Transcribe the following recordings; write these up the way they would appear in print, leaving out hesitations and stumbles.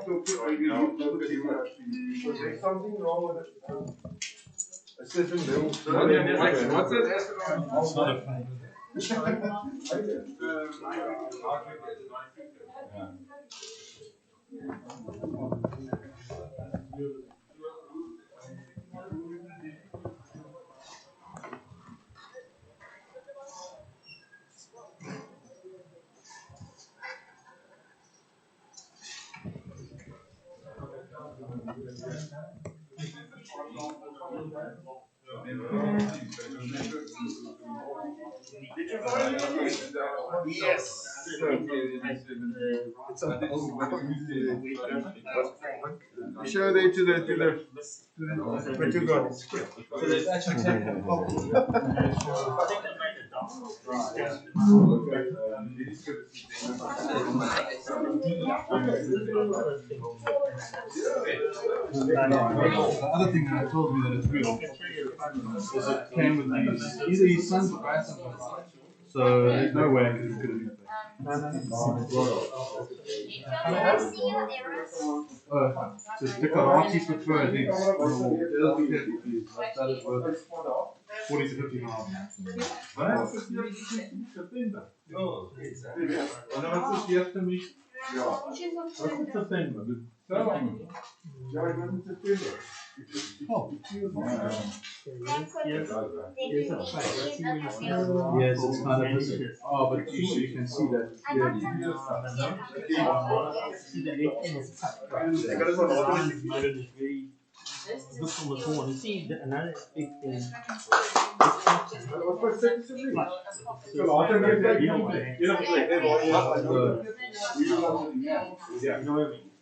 There's something wrong with it. A certain level. What's that? It's not a fan. Did you find it? Yes. Show that to the what you got. So that's actually The other thing that told me that it's real is it came with these either his son's or grandson's. So there's no way it's going to be just the Karachi prefer, I think, it'll be careful, please. That is worth it. 40 to 50 miles. Oh, exactly. And then what's the first meet? Yeah. What's September? Oh. Yes, it's kind of visible. Oh, but you can see that clearly. Look from the corner. See another big thing.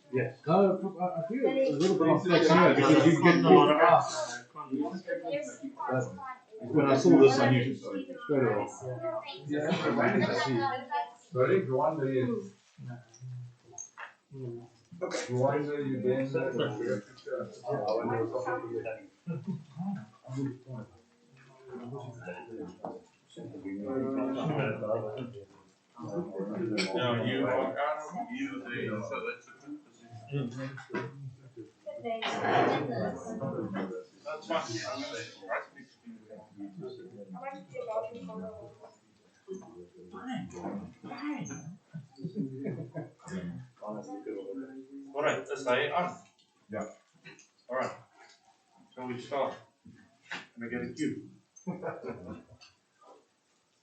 Yes. No, I feel a little bit of flex here because you get a lot of ass. When I saw this, I knew straight away. Sorry, Rwanda is. Rwanda, you then. Now you are out of view there, so that's a good position. That's fine. Alright, let's lay it on. Yeah. Alright. So we start. Can I get a cue?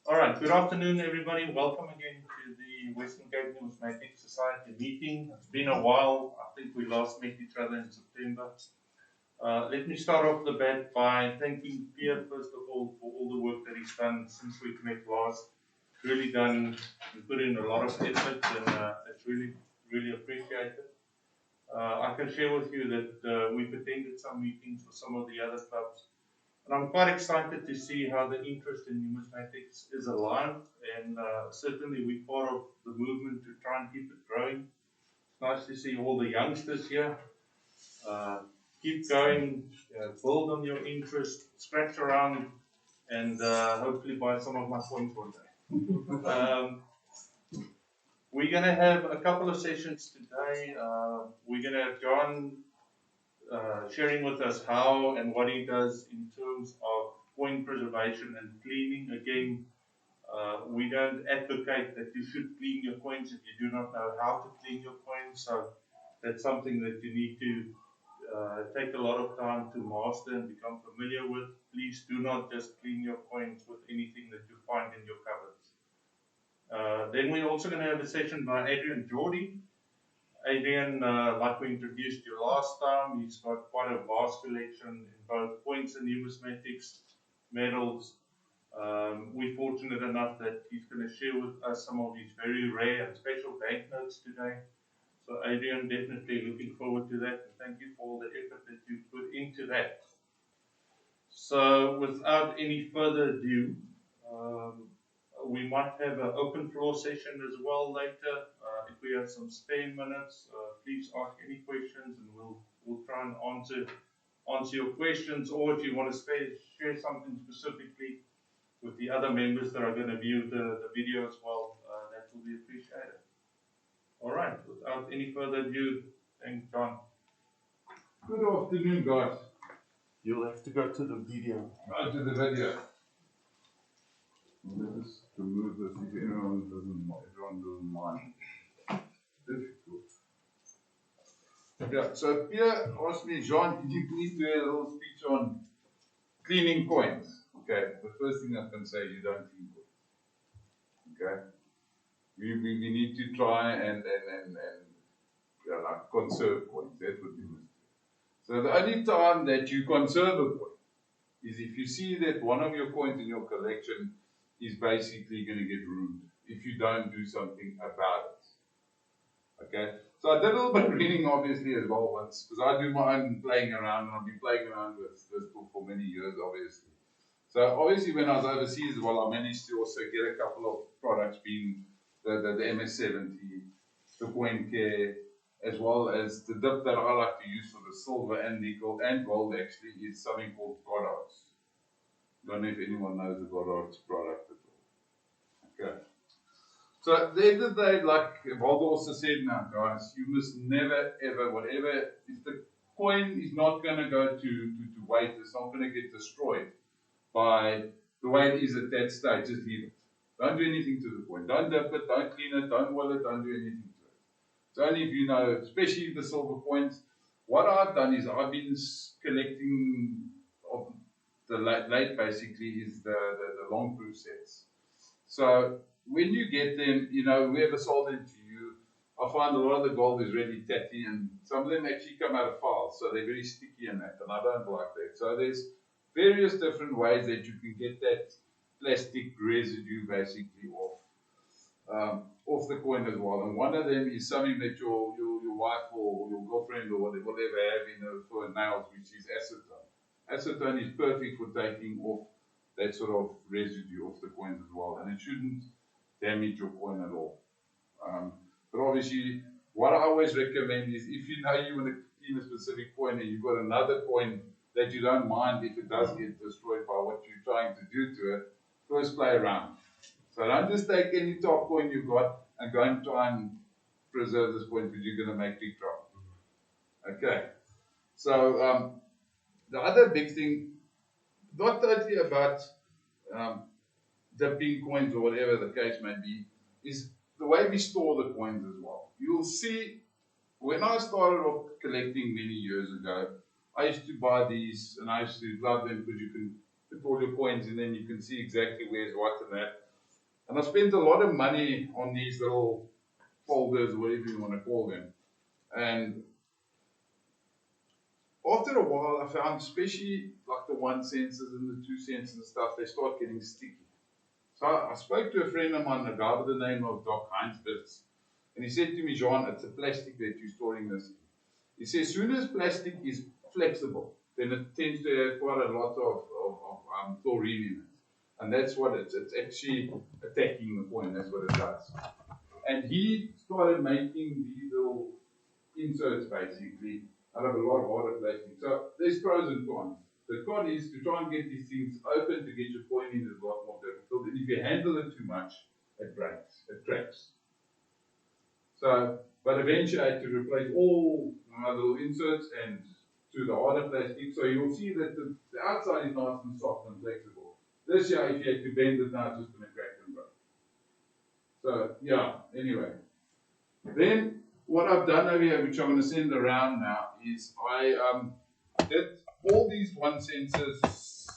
Alright, good afternoon everybody. Welcome again to the Western Cape Numismatic Society meeting. It's been a while. I think we last met each other in September. Let me start off the bat by thanking Pierre first of all for all the work that he's done since we met last. Really done, he put in a lot of effort and it's really appreciated. I can share with you that we've attended some meetings with some of the other clubs. And I'm quite excited to see how the interest in numismatics is alive, and certainly we're part of the movement to try and keep it growing. It's nice to see all the youngsters here. Keep going, build on your interest, scratch around, and hopefully buy some of my coins one day. We're going to have a couple of sessions today. We're going to have John sharing with us how and what he does in terms of coin preservation and cleaning. Again, we don't advocate that you should clean your coins if you do not know how to clean your coins. So that's something that you need to take a lot of time to master and become familiar with. Please do not just clean your coins with anything that you find in your cupboards. Then we're also going to have a session by Adrian Geordie. Adrian, like we introduced you last time, he's got quite a vast collection in both coins and numismatics, medals. We're fortunate enough that he's going to share with us some of these very rare and special banknotes today. So Adrian, definitely looking forward to that, and thank you for all the effort that you put into that. So without any further ado, we might have an open floor session as well later. If we have some spare minutes, please ask any questions and we'll try and answer your questions, or if you want to share something specifically with the other members that are going to view the video as well, that will be appreciated. All right, without any further ado, Thanks, John. Good afternoon, guys. You'll have to go to the video. Go to the video. Let us remove this if everyone doesn't mind. Difficult. Yeah, so Pierre asked me, Jean, can you please do a little speech on cleaning coins? Okay, the first thing I can say, you don't clean coins. Okay? We need to try and yeah, like conserve coins. That's what we must do. So the only time that you conserve a coin is if you see that one of your coins in your collection is basically going to get ruined if you don't do something about it. Okay? So I did a little bit of reading obviously as well once, because I do my own playing around, and I've been playing around with this book for many years obviously. So obviously when I was overseas as well, I managed to also get a couple of products, being the MS-70, the coin care, as well as the dip that I like to use for the silver and nickel and gold actually is something called Goddard's. Don't know if anyone knows the Goddard's product at all. Okay. So at the end of the day, like Waldo also said now, guys, you must never ever, whatever, if the coin is not going to go to waste, it's not going to get destroyed by the way it is at that stage, just leave it. Don't do anything to the coin. Don't dip it, don't clean it, don't oil it, don't do anything to it. It's only if you know, especially the silver coins. What I've done is I've been collecting of the late basically is the long proof sets. So when you get them, you know, whoever sold them to you, I find a lot of the gold is really tatty, and some of them actually come out of files, so they're very sticky and that, and I don't like that. So there's various different ways that you can get that plastic residue basically off the coin as well. And one of them is something that your wife or your girlfriend or whatever have for nails, which is acetone. Acetone is perfect for taking off that sort of residue off the coins as well, and it shouldn't damage your coin at all. But obviously, what I always recommend is if you know you want to clean a specific coin and you've got another coin that you don't mind if it does get destroyed by what you're trying to do to it, first play around. So don't just take any top coin you've got and go and try and preserve this coin, because you're going to make big trouble. Okay. So the other big thing, not totally about dipping coins or whatever the case may be, is the way we store the coins as well. You'll see, when I started off collecting many years ago, I used to buy these, and I used to love them because you can put all your coins in, then you can see exactly where's what and that. And I spent a lot of money on these little folders, whatever you want to call them. And after a while, I found, especially like the 1 cents and the 2 cents and stuff, they start getting sticky. So I spoke to a friend of mine, a guy by the name of Doc Heinz Bits, and he said to me, Jean, it's a plastic that you're storing this in. He says, as soon as plastic is flexible, then it tends to have quite a lot of chlorine in it. And that's what it's actually attacking the coin, that's what it does. And he started making these little inserts basically out of a lot of harder plastic. So there's pros and cons. The con is to try and get these things open to get your coin in is a lot more difficult. And if you handle it too much, it breaks, it cracks. So, but eventually I had to replace all my little inserts and to the harder plastic. So you'll see that the outside is nice and soft and flexible. This year, if you had to bend it now, it's just going to crack and break. So, yeah, anyway. Then, what I've done over here, which I'm going to send around now, is I did all these 1 cents,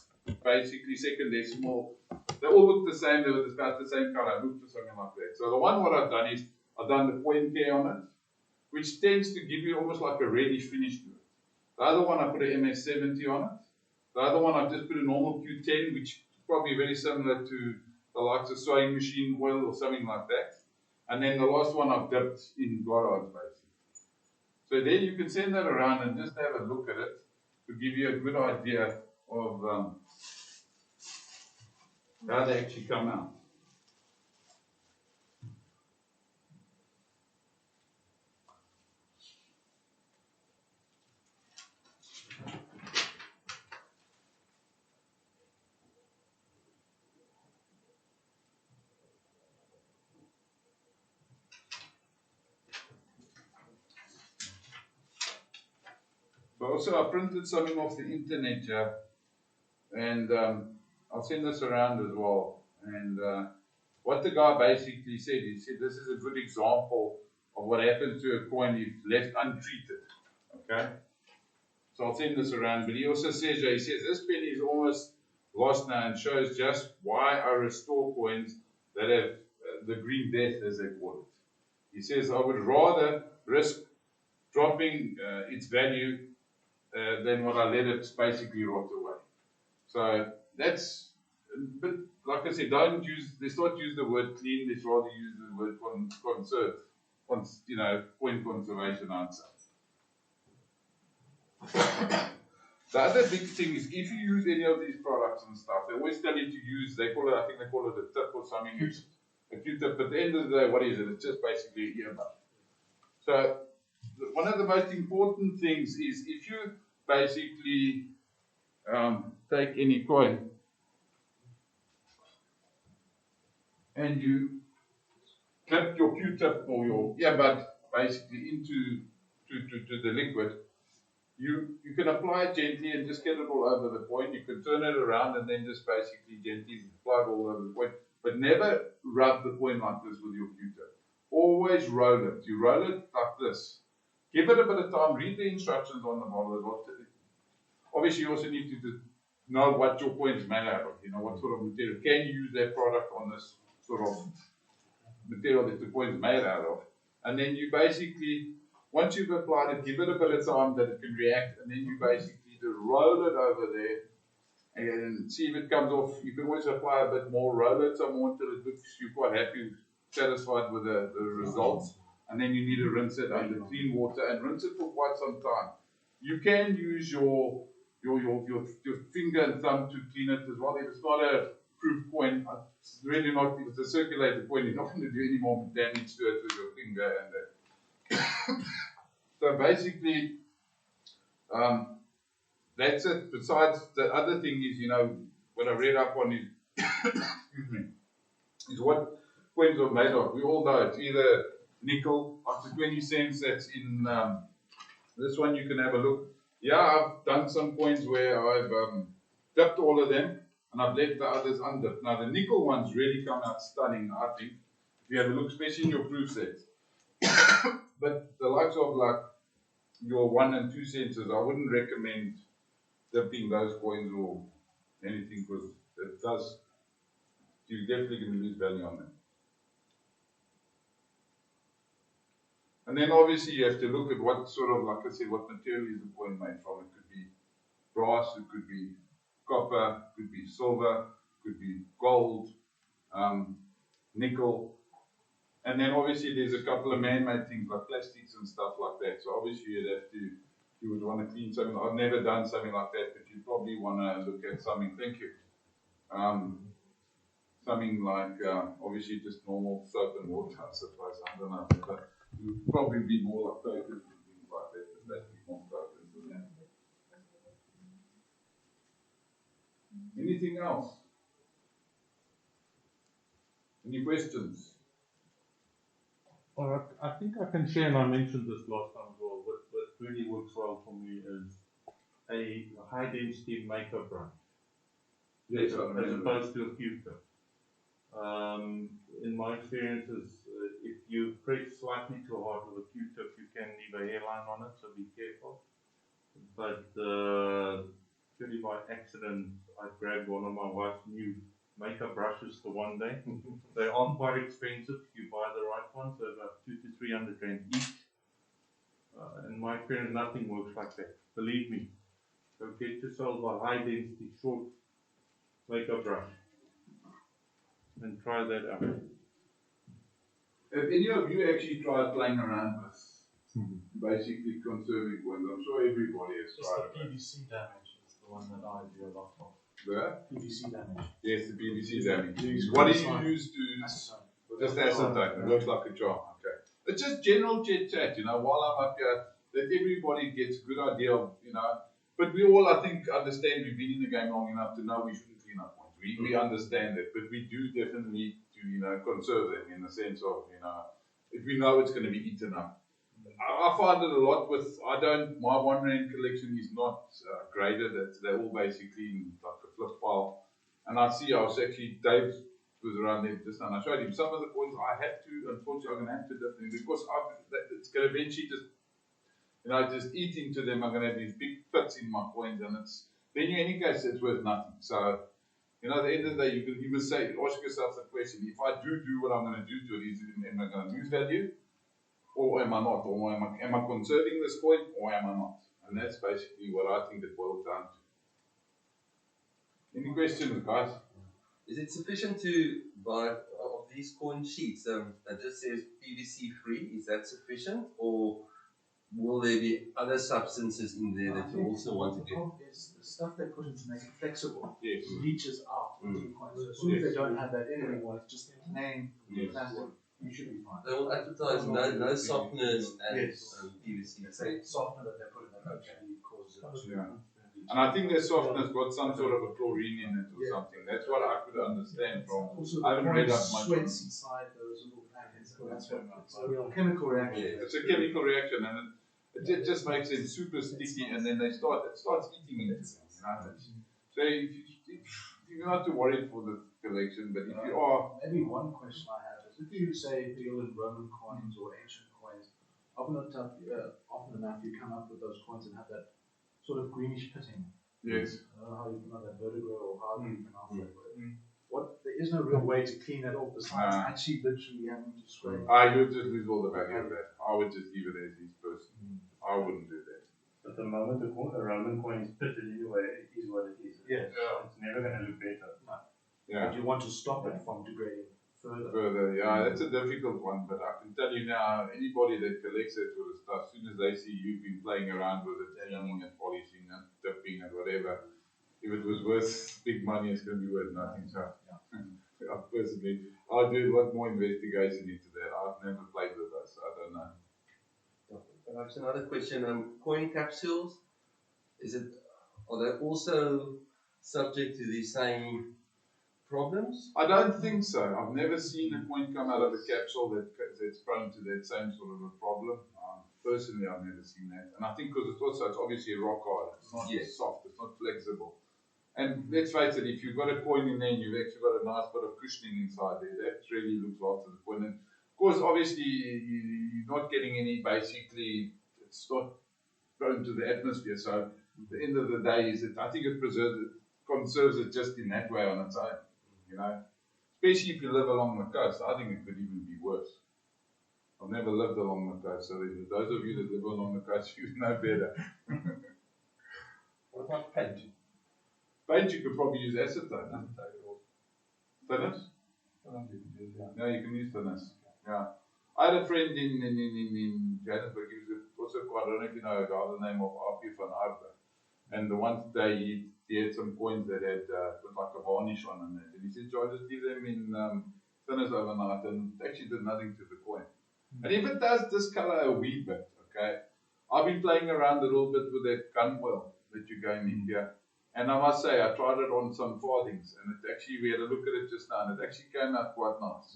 basically second decimal. They all look the same, they were about the same color. I looked for something like that. So the one what I've done is, I've done the coin care on it, which tends to give you almost like a reddish finish to it. The other one I put an MS-70 on it. The other one I've just put a normal Q10, which is probably very similar to the likes of sewing machine oil or something like that. And then the last one I've dipped in Goddard's basically. So then you can send that around and just have a look at it to give you a good idea of how they actually come out. also I printed something off the internet here, and I'll send this around as well. And what the guy basically said, he said this is a good example of what happens to a coin if left untreated. Okay? So I'll send this around, but he also says, he says this penny is almost lost now, and shows just why I restore coins that have the green death, as they call it. He says, I would rather risk dropping its value than what I let it basically rot away. So that's, but like I said, let's not use the word clean, let's rather use the word conserve, coin conservation answer. The other big thing is if you use any of these products and stuff, they always tell you to use, I think they call it a tip or something. A Q-tip. At the end of the day, what is it? It's just basically an earbud. So one of the most important things is if you basically take any coin and you clip your Q-tip or your earbud basically into the liquid, you can apply it gently and just get it all over the coin. You can turn it around and then just basically gently apply it all over the coin. But never rub the coin like this with your Q-tip. Always roll it. You roll it like this. Give it a bit of time. Read the instructions on the bottle as well. Obviously, you also need to know what your coin is made out of. You know, what sort of material. Can you use that product on this sort of material that the coin is made out of? And then you basically, once you've applied it, give it a bit of time that it can react, and then you basically just roll it over there and see if it comes off. You can always apply a bit more, roll it some more until it looks you're quite happy, satisfied with the results, and then you need to rinse it under clean water and rinse it for quite some time. You can use your finger and thumb to clean it as well. If it's not a proof coin, it's really not, if it's a circulated coin, you're not going to do any more damage to it with your finger and so basically, that's it. Besides, the other thing is, you know, what I read up on is, excuse me, is what coins are made of. We all know it's either nickel, up to 20 cents. That's in this one. You can have a look. Yeah, I've done some coins where I've dipped all of them and I've left the others undipped. Now, the nickel ones really come out stunning, I think. If you have a look, especially in your proof sets. But the likes of like your 1 and 2 cents, I wouldn't recommend dipping those coins or anything because it does, you're definitely going to lose value on them. And then obviously you have to look at what sort of, like I said, what material is the coin made from. It could be brass, it could be copper, it could be silver, it could be gold, nickel. And then obviously there's a couple of man-made things like plastics and stuff like that. So obviously you would want to clean something. I've never done something like that, but you probably want to look at something. Thank you. Something like obviously just normal soap and water, I suppose. I don't know, but it would probably be more like tokens and things like that. But that'd be more tokens than that. Anything else? Any questions? Well, I think I can share, and I mentioned this last time as well, what really works well for me is a high density makeup brush. Yes, as opposed to a Q-tip. In my experiences, if you press slightly too hard with a Q-tip, you can leave a hairline on it, so be careful. But purely by accident, I grabbed one of my wife's new makeup brushes for one day. They are quite expensive if you buy the right ones. They're about 200 to 300 rand each. In my experience, nothing works like that. Believe me. So get yourself a high density short makeup brush and try that out. Have any of you actually tried playing around with basically conserving coins? I'm sure everybody has tried The PVC damage is the one that I do a lot of. The PVC damage. Yes, the PVC damage. Use What do you acetone. use to? Acetone. Just acetone. It works like a charm. Okay. It's just general chit chat, you know, while I'm up here, that everybody gets a good idea of, you know. But we all, I think, understand we've been in the game long enough to know we shouldn't clean up points. We understand it, but we do definitely need to, you know, conserve them in the sense of, you know, if we know it's going to be eaten up. I find it a lot with, my 1 rand collection is not graded, they're all basically in like a flip file. And I see, I was actually, Dave was around there just now, and I showed him some of the coins I have to, unfortunately, I'm going to have to definitely, because it's going to eventually just, just eat into them. I'm going to have these big pits in my coins, and then in any case, it's worth nothing. So, at the end of the day, you must say, ask yourself the question, if I do what I'm going to do to it, am I going to lose value? Or am I not? Or am I conserving this coin, or am I not? And that's basically what I think it boils down to. Any questions, guys? Is it sufficient to buy of these coin sheets that just says PVC free? Is that sufficient, or will there be other substances in there that you also want to The get? problem is the stuff they put in to make it flexible Yes. leaches out into the coins. So as soon as they don't have that in anymore, it's just plain plastic. You should be fine. They will advertise no softeners and Yes. PVC. It's a softener that they put in that actually causes it. Yeah. And I think the softener's got some sort of a chlorine in it or something. That's what I could understand from. Also, I haven't read up much on sweats inside those little packets. So that's what it's a real chemical reaction. It's a chemical reaction, and it just makes it super sticky, and then it starts eating into them. So if you're not too worried for the collection, but if you are, Maybe one question I have is if you say deal in Roman coins or ancient coins, often enough you come up with those coins and have that sort of greenish pitting. yes, I don't know how you pronounce that, vertigo, or how you pronounce that word. There is no real way to clean that off besides actually literally having to scrape. you would just lose all the value of that. I would just leave it as is personally. I wouldn't do that. At the moment, a Roman coin is pitted anyway, it is what it is. Yes. It's never going to look better. Yeah. But you want to stop it from degrading further. That's a difficult one, but I can tell you now, anybody that collects that sort of stuff, as soon as they see you've been playing around with it, cleaning and polishing and dipping and whatever, if it was worth big money, it's going to be worth nothing. So, personally, I'll do a lot more investigation into that. I've never played with those, so I don't know. Perhaps another question, coin capsules, are they also subject to the same problems? I don't think so. I've never seen a coin come out of a capsule that's prone to that same sort of a problem. Personally, I've never seen that. And I think because it's obviously rock hard. It's not soft, it's not flexible. And let's face it, if you've got a coin in there and you've actually got a nice bit of cushioning inside there, that really looks after the coin. And of course, obviously, you're not getting any, basically, it's not prone to the atmosphere. So at the end of the day, I think it conserves it just in that way on its own. Especially if you live along the coast, I think it could even be worse. I've never lived along the coast, so those of you that live along the coast, you know better. What about paint? Paint, you could probably use acetone. Thinners? Yeah. Yeah, you can use thinners. Yeah. I had a friend in Johannesburg, he was also quite, I don't know if you know a guy by the name of Arpie van Arbe. And the one day he had some coins that had like a varnish on them. And he said, John, just leave them in thinners overnight, and it actually did nothing to the coin. And if it does discolor a wee bit, okay, I've been playing around a little bit with that gun oil that you go in here. And I must say, I tried it on some farthings, and it actually, we had a look at it just now, and it actually came out quite nice.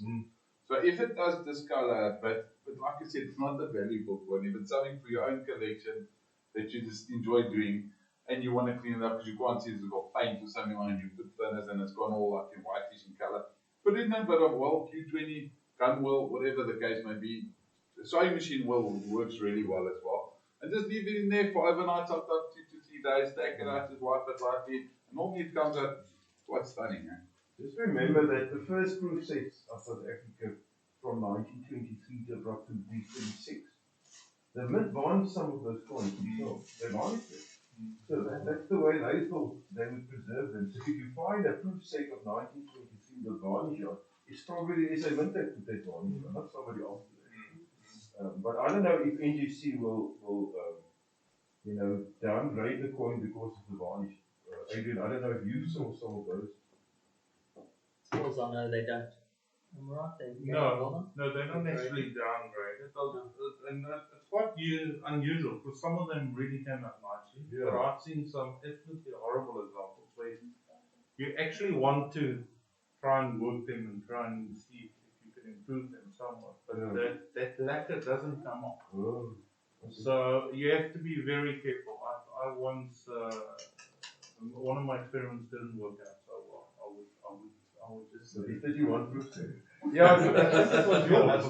So if it does discolor a bit, but like I said, it's not a valuable coin. If it's something for your own collection that you just enjoy doing, and you want to clean it up because you can't see it's got paint or something on it, you put thinners and it's gone all like in whitish in color. Put in a bit of oil, Q20, gun oil, whatever the case may be. The sewing machine oil works really well as well. And just leave it in there for overnight, sometimes 2 to 3 days, take it out, just wipe it lightly. And normally it comes out quite stunning. Just remember that the first proof sets of South Africa from 1923 to approximately 26, the mint varnished some of those coins themselves. They varnished it. So that's the way they thought they would preserve them. So if you find a proof set of 1923 with varnish on, it's probably SA Mint that put that varnish on, not somebody else. But I don't know if NGC will downgrade the coin because of the varnish. Adrian, I don't know if you saw some of those. As far as I know, they don't. Am I right? No, they're not necessarily downgraded. And it's quite unusual because some of them really came out nicely. Yeah. But I've seen some absolutely horrible examples where you actually want to try and work them and try and see if you can improve them somewhat. But Yeah. that lacquer doesn't come off. Oh. So you have to be very careful. I once, one of my experiments didn't work out so well. I would just So say. the 31 proof set. Yeah, so that was yours.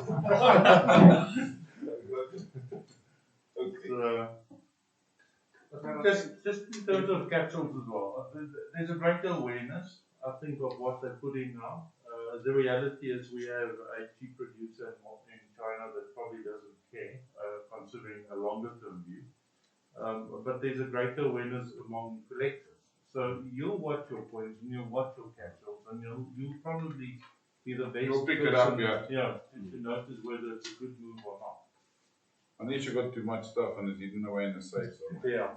Just in terms of capsules as well, there's a greater awareness, I think, of what they're putting now. The reality is we have a cheap producer in China that probably doesn't care, considering a longer term view. But there's a greater awareness among collectors. So you'll watch your coins and you'll watch your capsules and you'll probably be the best You'll pick it person, up, yeah. to notice whether it's a good move or not. Unless you got too much stuff and it's hidden away in the safe. So. Yeah.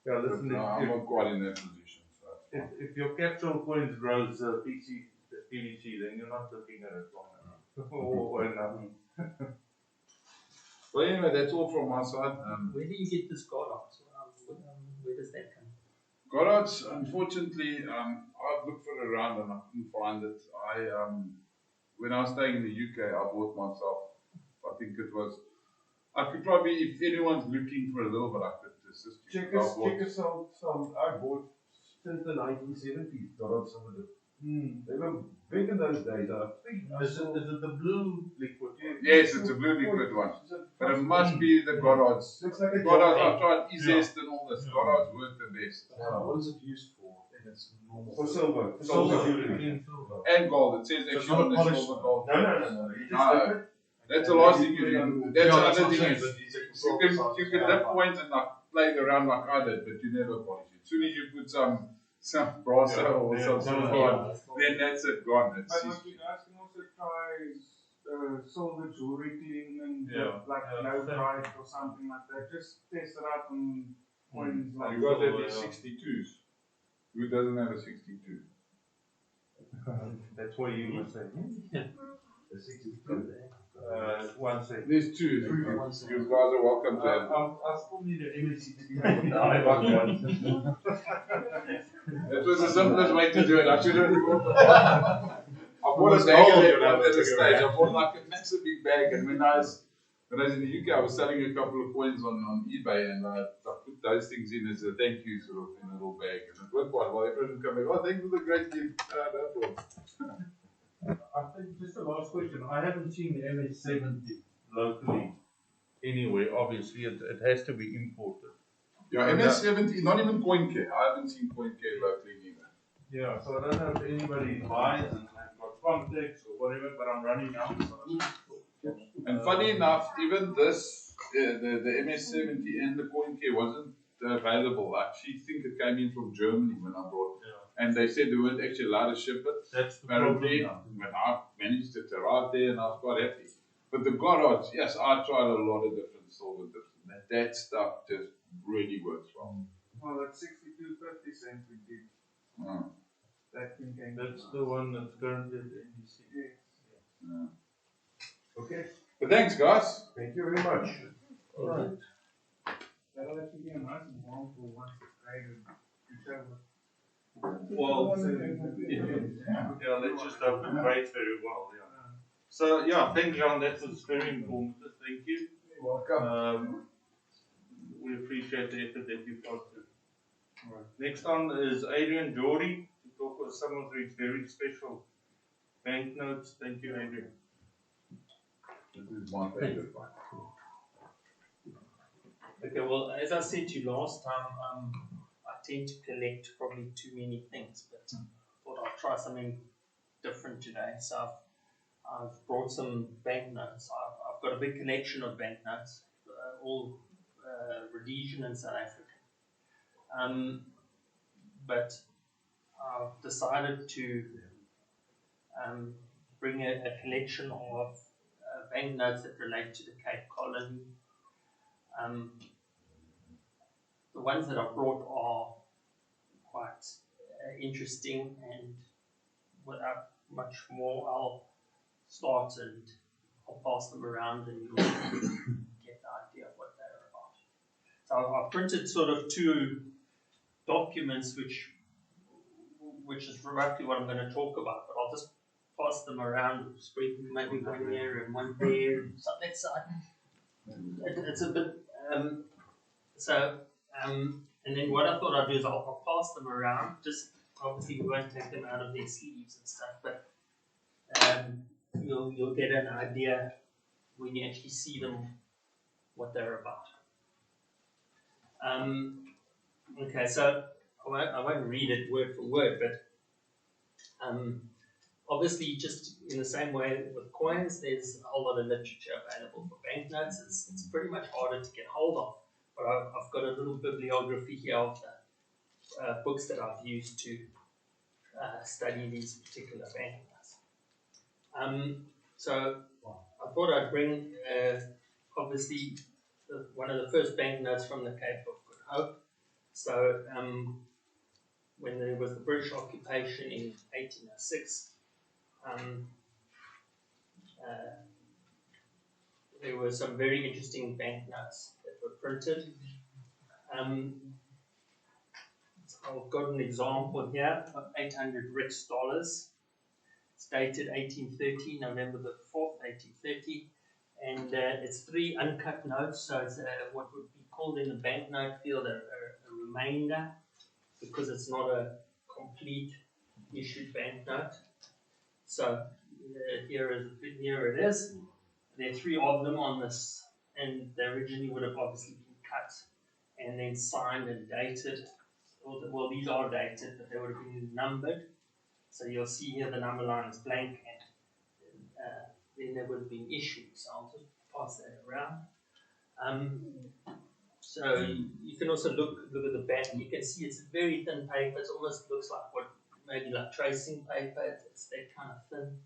Yeah, But listen, I'm not quite in that position. So that's fine. if your capsule coins grows PVC, then you're not looking at it long enough. or enough. Well, anyway, that's all from my side. Where do you get this card out? Where does that come? Goddards, unfortunately, I've looked for it around and I couldn't find it. When I was staying in the UK, I bought myself, I think it was, I could probably, if anyone's looking for a little bit, I could assist you. Checkers some, I bought since the 1970s, got on some of them. They were big in those days, I think. Is it the blue liquid? Yes, it's a blue liquid one. But it must be the Goddards. Looks like a Goddards, gel. I've tried Izest and all this. Goddards work the best. What is it used for in its normal? For silver. For Silver. jewelry. And gold. It says So it's actually not on the polished. silver gold. No. You just No. dip it. That's the last thing you do. That's Yeah, the other what I'm thing saying, is, but these are you can dip coins and like play around like I did, but you never polish it. As soon as you put some brass or some silver on, then that's it, gone. It's But what you guys can also try is silver jewelry cleaning and like low price or something like that. Just test it out on coins like You guys have these 62s. Who doesn't have a 62? That's why you must say. The 62. 1 second. There's two. You guys are welcome to have. I still need an MSC to be I got one. That was the simplest way to do it. I should have. I bought a bag at the stage. I bought like a massive big bag, and when I was in the UK, I was selling a couple of coins on eBay, and I put those things in as a thank you sort of in a little bag, and it worked quite well. Everyone come back, oh, thanks for the great gift. No problem. I think just the last question. I haven't seen the MS70 locally anywhere. Obviously, it has to be imported. Yeah, MS70, not even CoinCare. I haven't seen CoinCare locally either. Yeah, so I don't know if anybody buys and I've got contacts or whatever, but I'm running out. So. And funny enough, even this, the MS70 and the CoinCare wasn't available. I actually think it came in from Germany when I brought it. And they said they weren't actually allowed to ship it. That's the apparently. problem. But I managed it to arrive there and I was quite happy. But the Goddards, yes, I tried a lot of different silver dips. That stuff just really works well. well, that's 62.50 cents we did. Mm. That thing came. That's the one that's currently at the NBC. Yes. Yeah. Okay. But thanks, guys. Thank you very much. Alright. That'll actually be a nice example once it's graded to show it. Well, yeah, let's just hope it grades very well. Yeah. So yeah, thank you, John. That was very informative. Thank you. You're welcome. We appreciate the effort that you put through. Alright. Next on is Adrian Geordie to talk about some of these very special banknotes. Thank you, Adrian. This is my favorite one. Okay, well, as I said to you last time, I tend to collect probably too many things, but thought I'd try something different today. So I've brought some banknotes. I've got a big collection of banknotes, all Rhodesian and South African. But I've decided to bring a collection of banknotes that relate to the Cape Colony. The ones that I've brought are quite interesting, and without much more, I'll start and I'll pass them around and you'll get the idea of what they're about. So I've printed sort of two documents which is roughly what I'm going to talk about, but I'll just pass them around, spread maybe one here and one there, and so that side. It's a bit, and then what I thought I'd do is I'll pass them around, just obviously we won't take them out of their sleeves and stuff, but you'll get an idea when you actually see them what they're about. Okay, so I won't read it word for word, but obviously just in the same way with coins, there's a whole lot of literature available for banknotes. It's pretty much harder to get hold of, but I've got a little bibliography here of the books that I've used to study these particular banknotes. So I thought I'd bring obviously one of the first banknotes from the Cape of Good Hope. So when there was the British occupation in 1806, there were some very interesting banknotes that were printed. I've got an example here of 800 Rix dollars. It's dated 1830, November the 4th, 1830. And it's 3 uncut notes, so it's what would be called in the banknote field a remainder, because it's not a complete issued banknote. So here it is. There are 3 of them on this, and they originally would have obviously been cut and then signed and dated. Well, these are dated, but they would have been numbered. So you'll see here the number line is blank, and then they would have been issued. So I'll just pass that around. So you can also look at the back. You can see it's very thin paper. It almost looks like maybe like tracing paper. It's that kind of thin.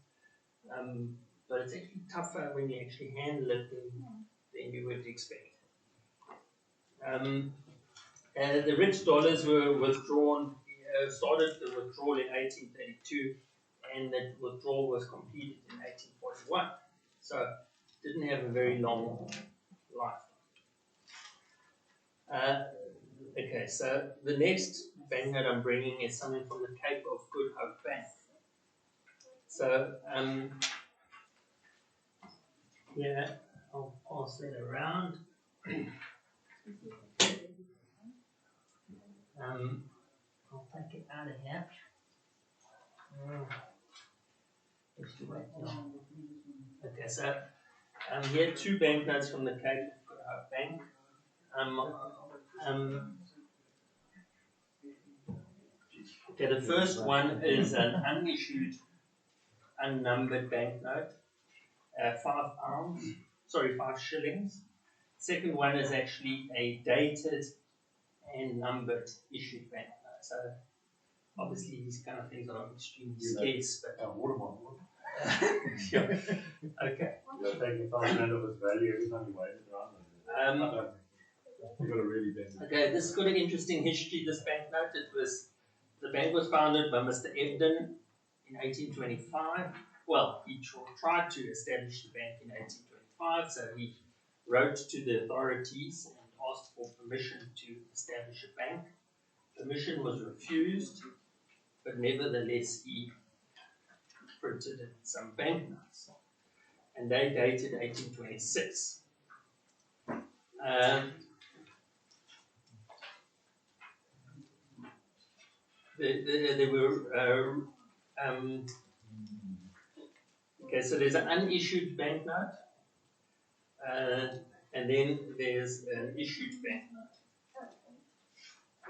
But it's actually tougher when you actually handle it than you would expect. The Rix dollars were withdrawn, started the withdrawal in 1832, and that withdrawal was completed in 1841. So it didn't have a very long life. Okay, so the next banknote I'm bringing is something from the Cape of Good Hope Bank. So yeah, I'll pass that around. I'll take it out of here. Okay, so here are 2 banknotes from the Cape of Good Hope Bank. Okay, the first one is an unissued, unnumbered banknote, 5 shillings. Second one is actually a dated and numbered issued banknote. So obviously these kind of things are extremely scarce. But yeah. Okay. You're taking 5% of its value every time you wave it around. You've got a really big. Okay, this has got an interesting history. This banknote, the bank was founded by Mr. Ebden in 1825. Well, he tried to establish the bank in 1825, so he wrote to the authorities and asked for permission to establish a bank. Permission was refused, but nevertheless he printed some banknotes, and they dated 1826. They were okay. So there's an unissued banknote, and then there's an issued banknote.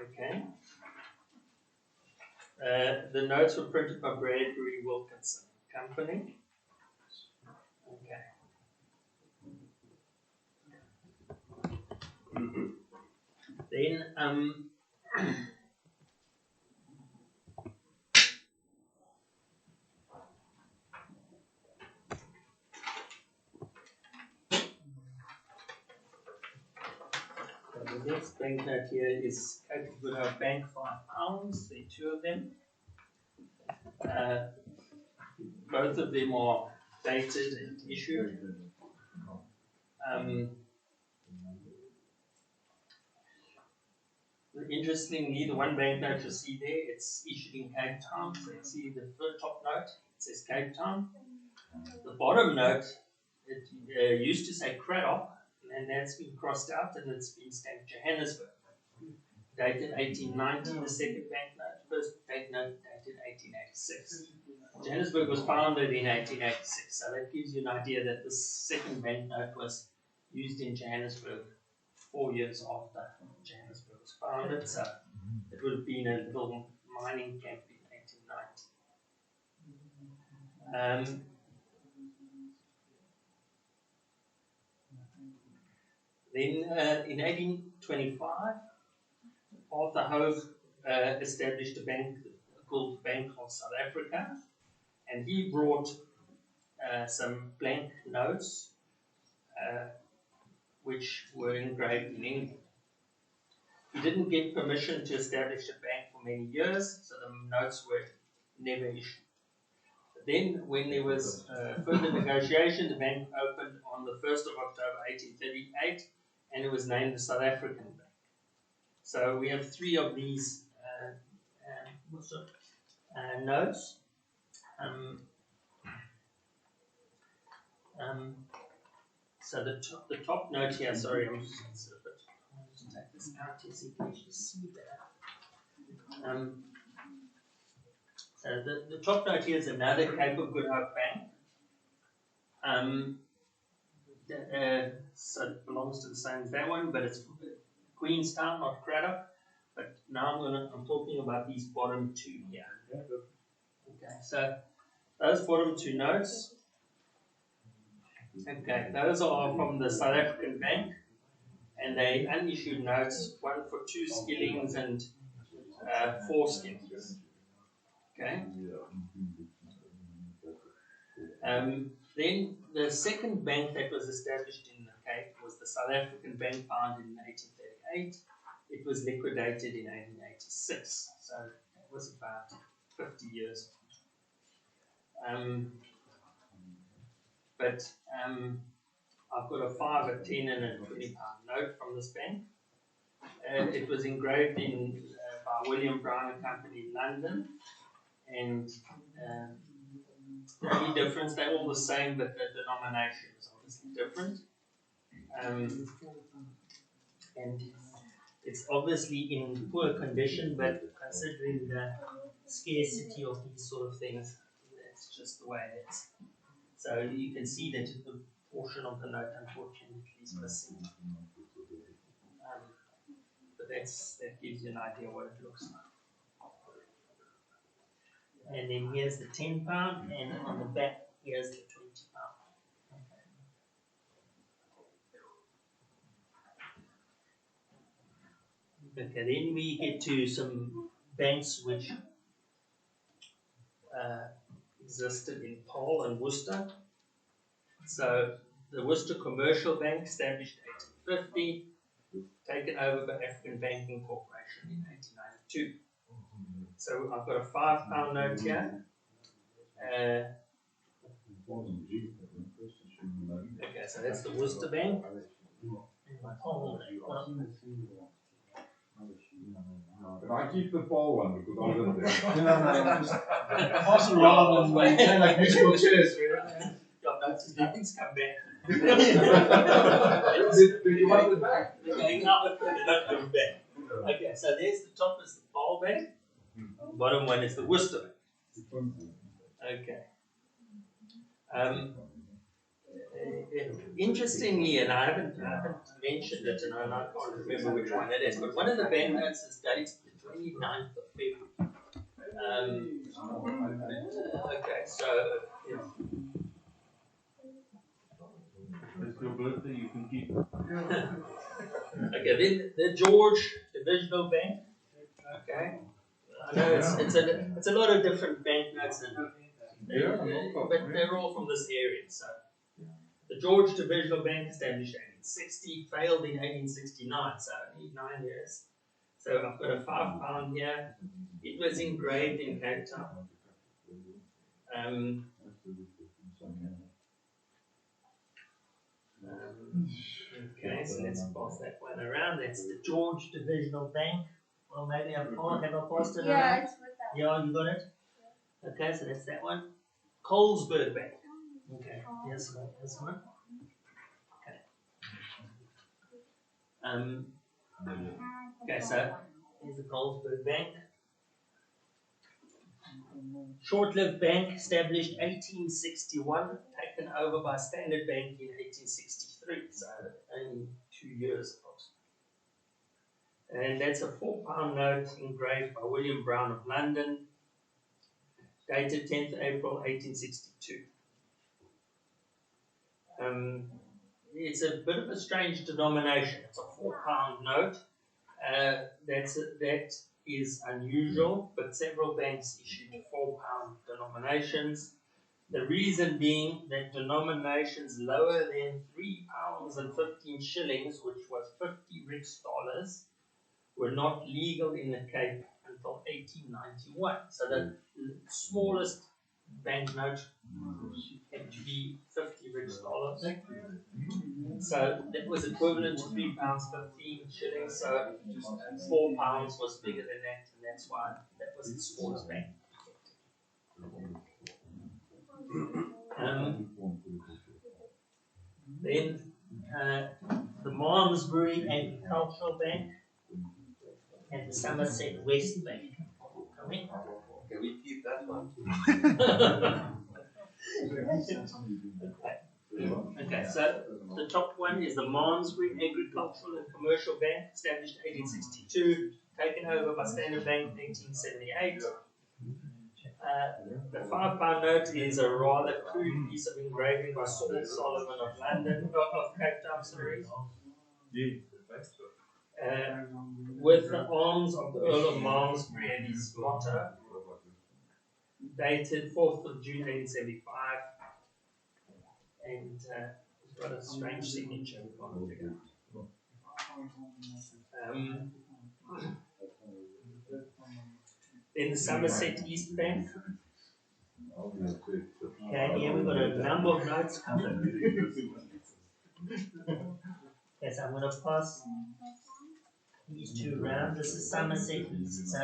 Okay. The notes were printed by Bradbury Wilkinson Company. Okay. Then the next banknote here is Cape of Good Hope Bank, £5. There are 2 of them. Both of them are dated and issued. Interestingly, the one banknote you see there, it's issued in Cape Town. So you see the top note, it says Cape Town. The bottom note, it used to say Cradock, and that's been crossed out and it's been stamped Johannesburg. Dated 1890, the second banknote. First banknote dated 1886. Johannesburg was founded in 1886, so that gives you an idea that the second banknote was used in Johannesburg 4 years after Johannesburg was founded, so it would have been a little mining camp in 1890. Then in 1825, Arthur Hove established a bank called Bank of South Africa, and he brought some blank notes which were engraved in England. He didn't get permission to establish a bank for many years, so the notes were never issued. But then, when there was further negotiation, the bank opened on the 1st of October 1838, and it was named the South African Bank. So we have three of these notes. So the top note here, sorry, I'm just take this out here so you can actually see that. So the top note here is another Cape of Good Hope Bank. So it belongs to the same as that one, but it's Queenstown, not Cradock. But now I'm talking about these bottom two here. Okay, so those bottom two notes. Okay, those are from the South African Bank, and they unissued notes, one for 2 skillings and 4 skillings. Okay. Then the second bank that was established in the Cape was the South African Bank, founded in 1838. It was liquidated in 1886, so it was about 50 years. But I've got a 5, a 10, and a 20-pound note from this bank. It was engraved in by William Brown and Company in London, and the only difference, they're all the same, but the denomination is obviously different. And it's obviously in poor condition, but considering the scarcity of these sort of things, that's just the way it is. So you can see that the portion of the note, unfortunately, is missing. But that gives you an idea what it looks like. And then here's the 10 pound, and on the back, here's the 20 pound. Okay, then we get to some banks which existed in Paarl and Worcester. So the Worcester Commercial Bank, established 1850, taken over by African Banking Corporation in 1892. So I've got a 5 pound note here. Okay, so that's the Worcester Bank. Can I keep the Paul one because I live there? Pass around and play like musical chairs. Nothing's come back. Did you want it back? They're not coming back. Okay, so there's the top is the Paarl Bank. Bottom one is the Worcester Bank. Okay. Interestingly, and I haven't mentioned it, and I can't remember which one it is, but one of the banknotes is dated the 29th of February. Okay, so It's your birthday, you can keep. okay, then the George Divisional Bank. Okay, I know it's a lot of different banknotes, but they're all from this area. So the George Divisional Bank, established in 1860, failed in 1869, so only 9 years. So I've got a 5 pound here. It was engraved in Cape Town. Okay, so let's pass that one around. That's the George Divisional Bank. Well, maybe have I passed it around? Yeah, it's with that. Yeah, you got it? Okay, so that's that one. Colesberg Bank. Okay, here's one. Okay. Okay, so here's the Colesberg Bank. Short-lived bank, established 1861, taken over by Standard Bank in 1863, so only 2 years approximately. And that's a £4 note engraved by William Brown of London, dated 10th April 1862. It's a bit of a strange denomination. It's a £4 note. That is unusual, but several banks issued £4 denominations. The reason being that denominations lower than £3 and 15 shillings, which was 50 Rix dollars, were not legal in the Cape until 1891. So the smallest banknote had to be 50 Rix dollars. So that was equivalent to £3, 15 shillings. So £4 was bigger than that, and that's why that was the smallest bank. Then the Malmesbury Agricultural Bank and the Somerset West Bank. Coming? Can we keep that one? Okay, so the top one is the Malmesbury Agricultural and Commercial Bank, established 1862, taken over by Standard Bank in 1878. The £5 note is a rather crude piece of engraving by Saul Solomon of London, of Cape Town, sorry. With the arms of the Earl of Malmesbury and his motto, dated 4th of June 1875, and it's got a strange signature. We can't figure out. Then the Somerset East Bank. Okay, here we've got a number of notes coming. Yes, I'm going to pass these two around. This is Somerset East.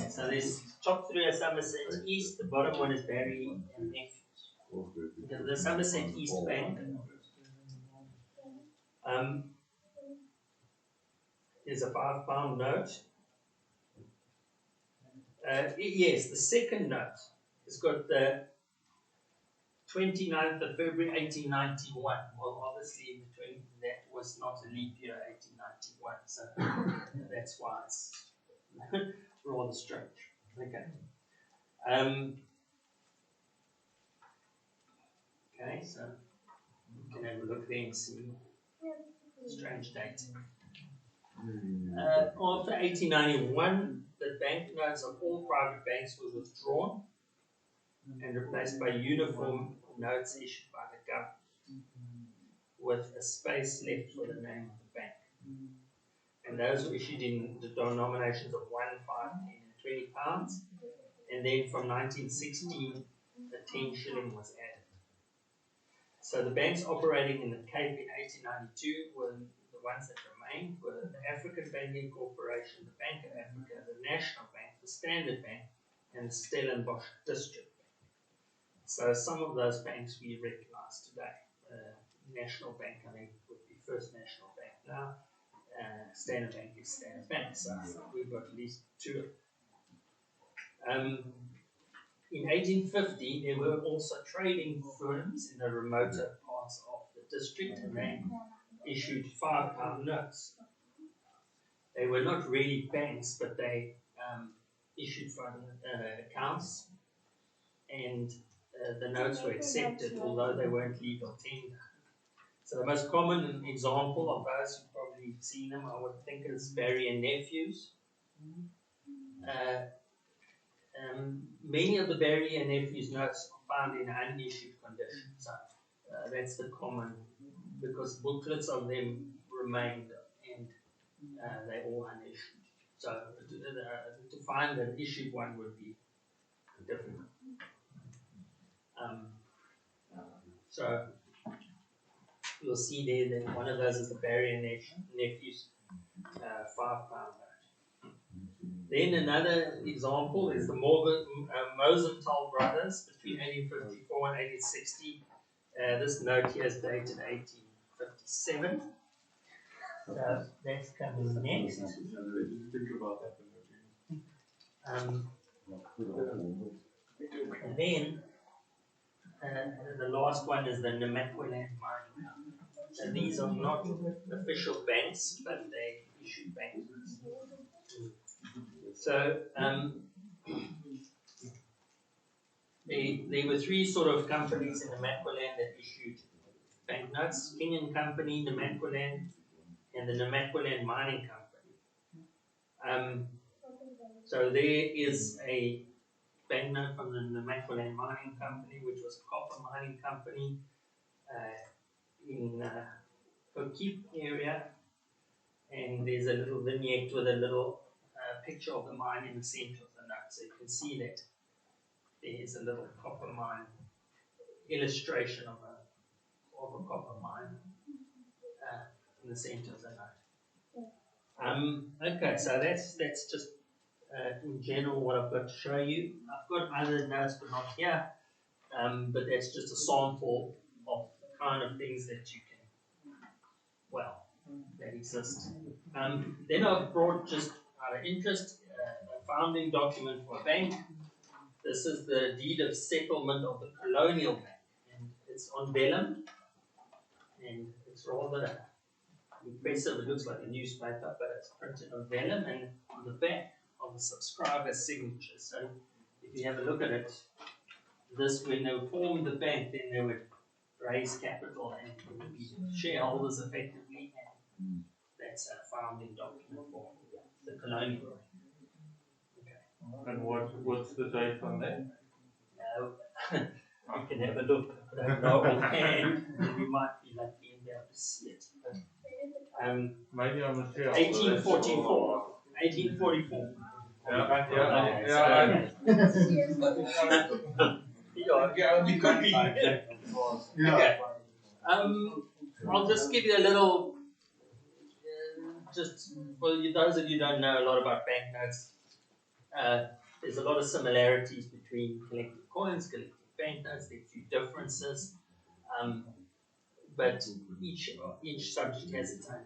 So this top three are Somerset East, the bottom one is Barry and Nephews. The Somerset East Bank is a £5 note. Yes, the second note has got the 29th of February 1891. Well, obviously, that was not a leap year, 1891, so that's why it's rather strange. Okay. Okay, so you can have a look there and see. Strange date. After 1891, the banknotes of all private banks were withdrawn and replaced by uniform notes issued by the government, with a space left for the name of the bank. And those were issued in the denominations of 1, 5, 10, and £20. And then from 1916, the 10 shilling was added. So the banks operating in the Cape in 1892 were the ones that remained were the African Banking Corporation, the Bank of Africa, the National Bank, the Standard Bank, and the Stellenbosch District Bank. So some of those banks we recognize today. National Bank, I think, would be First National Bank now. Standard Bank is Standard Bank, so we've got at least two. In 1850, there were also trading firms in the remoter parts of the district, and they issued £5 notes. They were not really banks, but they issued accounts, and the notes were accepted, although they weren't legal tender. So the most common example of those, you've probably seen them, I would think, is Barry and Nephews. Many of the Barry and Nephews notes are found in unissued condition. So that's the common, because booklets of them remained and they all unissued. So to find an issued one would be difficult. So you'll see there that one of those is the Barry and Nephews £5 note. Then another example is the Mosenthal brothers between 1854 and 1860. This note here is dated 1857. So that's coming next. Think about that. And then the last one is the Numismatic mine. So these are not official banks, but they issue banks. So there were three sort of companies in the Namaqualand that issued banknotes: Kenyan Company, Namaqualand, and the Namaqualand Mining Company. So there is a banknote from the Namaqualand Mining Company, which was a copper mining company in O'Keefe area, and there's a little vignette with a little picture of the mine in the center of the note, so you can see that there's a little copper mine illustration of a copper mine in the center of the note. Okay, so that's just in general what I've got to show you. I've got other notes, but not here. But that's just a sample of the kind of things that you can, that exist. Then I've brought, just out of interest, a founding document for a bank. This is the deed of settlement of the colonial bank, and it's on vellum, and it's rather impressive. It looks like a newspaper, but it's printed on vellum, and on the back of the subscriber's signature. So if you have a look at it, when they formed the bank, then they would raise capital and there would be shareholders effectively, and that's a founding document for the colonial bank. And what's the date on that? You can have a look. I don't know offhand. You might be lucky and be able to see it. Maybe I'm a share. 1844. 1844. You could be. Okay. I'll just give you a little, just for those of you who don't know a lot about banknotes. There's a lot of similarities between collecting coins, collecting banknotes. There are a few differences, but each subject has its own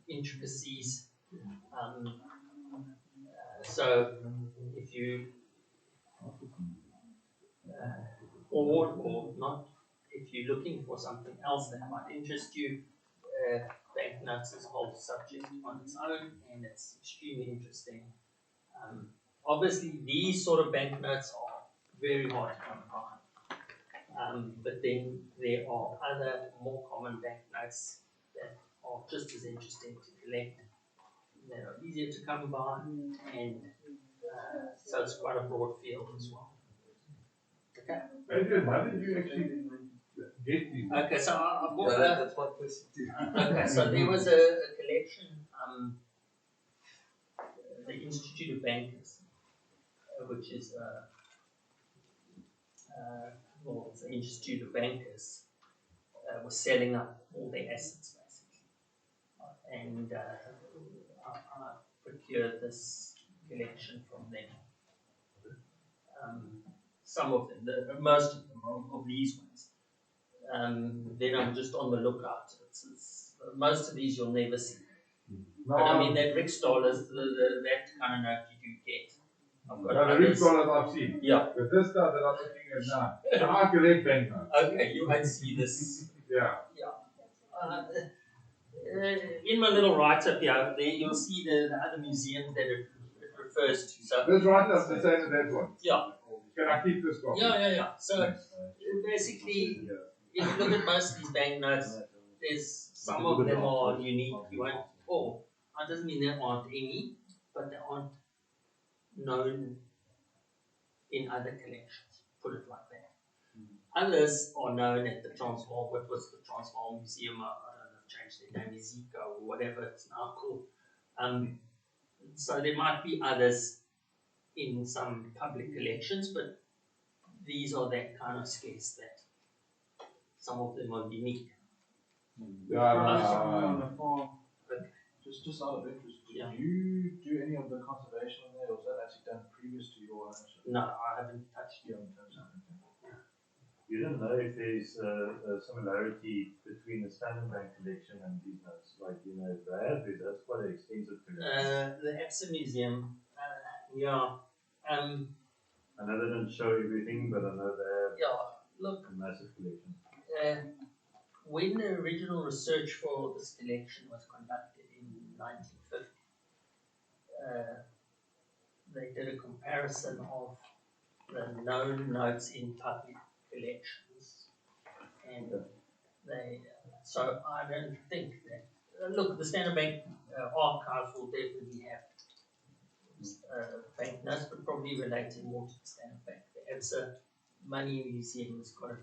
intricacies. So if you or not, if you're looking for something else that might interest you, banknotes is a whole subject on its own, and it's extremely interesting. Obviously, these sort of banknotes are very hard to come by. But then there are other more common banknotes that are just as interesting to collect, that are easier to come by, and so it's quite a broad field as well. Okay. Adrian, how did you actually get these? Okay, so I bought that's my question too. Okay, so there was a collection, the Institute of Bankers, which is it's the Institute of Bankers, was selling up all their assets basically, and I procured this collection from them. Some of them, most of them, of these ones. Then I'm just on the lookout. Most of these you'll never see. But I mean, that Rick's dollars, that kind of note you do get. I've got the Rick's dollars I've seen. Yeah. But this stuff that I'm looking at now, I collect banknotes. Okay, you might see this. Yeah. In my little write-up here, you'll see the other museums that it refers to. So this write-up the same as that one. Yeah. Can I keep this copy? Yeah. So basically, if you look at most of these banknotes, some of them are unique. That doesn't mean there aren't any, but they aren't known in other collections. Put it like that. Others are known at the Transvaal. What was the Transvaal Museum? I don't know, changed their name, Zico or whatever it's now called. So there might be others in some public collections, but these are that kind of scarce that some of them are unique. On the farm, just out of interest, do Yeah. Do you do any of the conservation on there, or was that actually done previous to your ownership? No, I haven't touched You it. haven't touched it. You don't know if there's a similarity between the Standard Bank collection and these notes. Like, you know, that's quite an extensive collection. The Absa Museum, yeah. I know they don't show everything, but I know they Yeah, look, have a massive collection. when the original research for this collection was conducted in 1950, they did a comparison of the known notes in public collections, and so I don't think that, look, the Standard Bank archives will definitely have banknotes, but probably related more to the Standard Bank. The Absa Money Museum has got a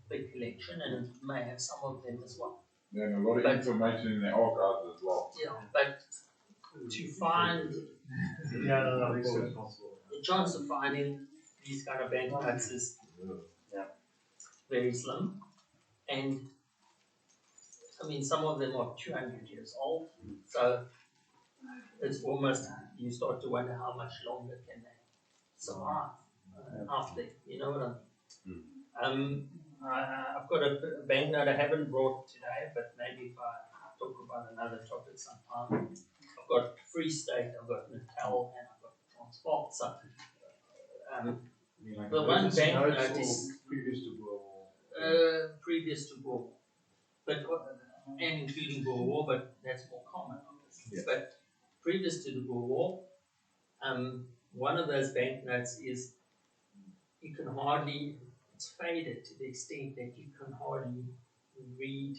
big collection, and it may have some of them as well. Yeah, and a lot of information in the archives as well. Yeah, but to find the chance of finding these kind of banknotes is very slim, and I mean some of them are 200 years old, so it's almost, you start to wonder how much longer can they survive after, you know what I mean? I've got a banknote I haven't brought today, but maybe if I talk about another topic sometime. I've got Free State, I've got Natal, and I've got Transvaal. So, the one banknote is previous to World War. Previous to World War, but and including World War, but that's more common, obviously. Yes. But previous to the World War, one of those banknotes is, you can hardly, it's faded to the extent that you can hardly read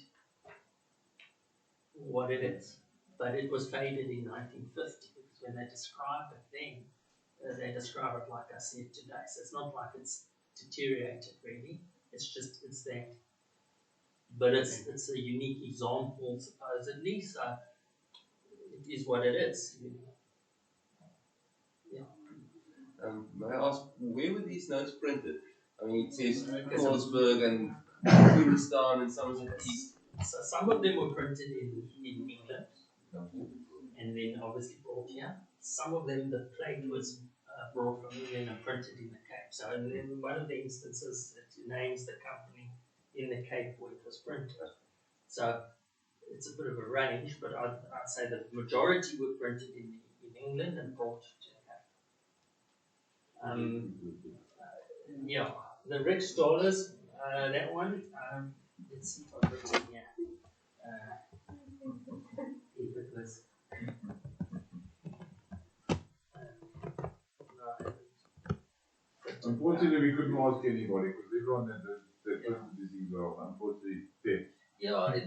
what it is. But it was faded in 1950, because when they describe it then, they describe it like I said today. So it's not like it's deteriorated really, it's just, it's there. But it's a unique example supposedly, so it is what it is. Yeah. May I ask, where were these notes printed? I mean, it says Colesberg and Queenstown and Somerset East. So some of them were printed in England, and then obviously brought here. Some of them, the plate was brought from England and printed in the Cape. So in one of the instances, it names the company in the Cape where it was printed. So it's a bit of a range, but I'd say the majority were printed in England and brought to the Cape. Yeah, the Rex dollars, that one, let's see if I've written here. If it was, Unfortunately, we couldn't ask anybody because everyone that printed this thing well, unfortunately, dead. yeah, in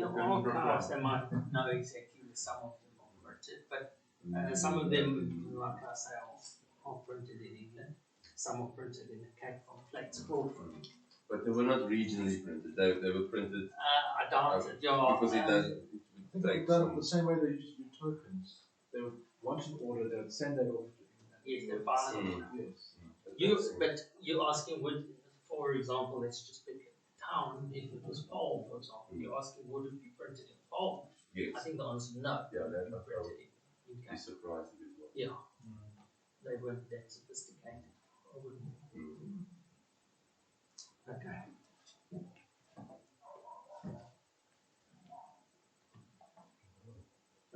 the archives, they might know exactly where some of them are printed, but some of them, like I say, are printed in England. Some are printed in the Cape from plates brought from England. But they were not regionally printed, they were printed. I doubt it, yeah. Because it does. I think they've done it the same way they used to do tokens. They would want an order, they would send that off to England. Yes, they buy it. Yes. But you're asking, would, for example, let's just pick a town, if it was Paul, for example, you're asking, would it be printed in Paul? Yes. I think the answer is no. Yeah, it would be printed in Be surprised if it was. Yeah. They weren't that sophisticated. I wouldn't. Okay.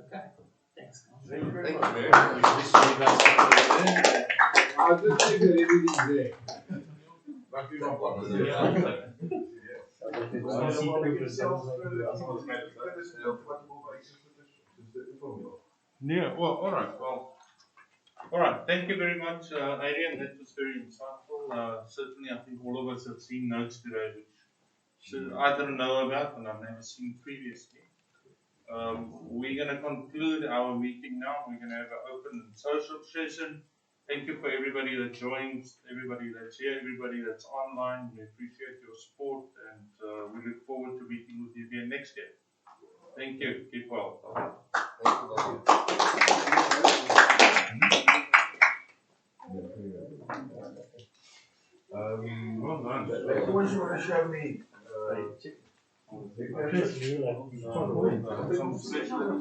Okay. Thanks. Thank you very Thank much. you very much. I'll just check that everything's there. But we're not one of them. Yeah, well, all right. Thank you very much, Adrian. That was very insightful. Certainly, I think all of us have seen notes today which I didn't know about and I've never seen previously. We're going to conclude our meeting now. We're going to have an open and social session. Thank you for everybody that joins, everybody that's here, everybody that's online. We appreciate your support and we look forward to meeting with you again next year. Thank you. Keep well. What do you want to show me? Chris, you like, some special